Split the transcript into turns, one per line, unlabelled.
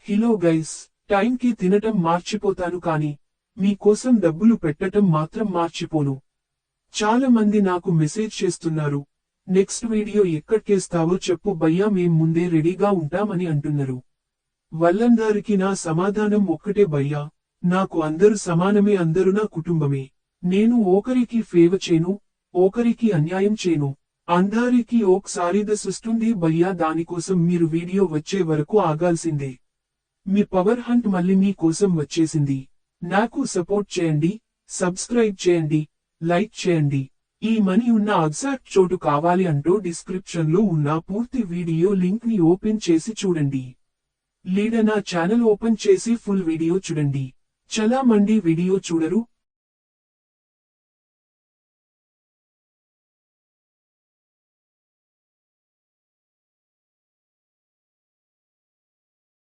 Hello guys, టైంకి తినటం మార్చిపోతాను కానీ మీకోసం డబ్బులు పెట్టటం మాత్రం మార్చిపోను. చాలా మంది నాకు మెసేజ్ చేస్తున్నారు. నెక్స్ట్ వీడియో ఎక్కడికేస్తావో చెప్పు భయ్యా, మేం ముందే రెడీగా ఉంటామని అంటున్నారు. వాళ్ళందరికీ నా సమాధానం ఒక్కటే భయ్యా, నాకు అందరూ సమానమే, అందరూ నా కుటుంబమే. నేను ఒకరికి ఫేవ చేయను, ఒకరికి అన్యాయం చేయను. అందరికీ ఒకసారి దశొస్తుంది భయ్యా, దానికోసం మీరు వీడియో వచ్చే వరకు ఆగాల్సిందే. మీ పవర్ హంట్ మళ్ళీ మీ కోసం వచ్చేసింది. నాకు సపోర్ట్ చేయండి, సబ్స్క్రైబ్ చేయండి, లైక్ చేయండి. ఈ మనీ ఉన్న ఎగ్జాక్ట్ చోటు కావాలి అంటూ డిస్క్రిప్షన్ లో ఉన్న పూర్తి వీడియో లింక్ ని ఓపెన్ చేసి చూడండి. లేదా నా ఛానల్ ఓపెన్ చేసి ఫుల్ వీడియో చూడండి. చాలా మంది వీడియో చూడరు,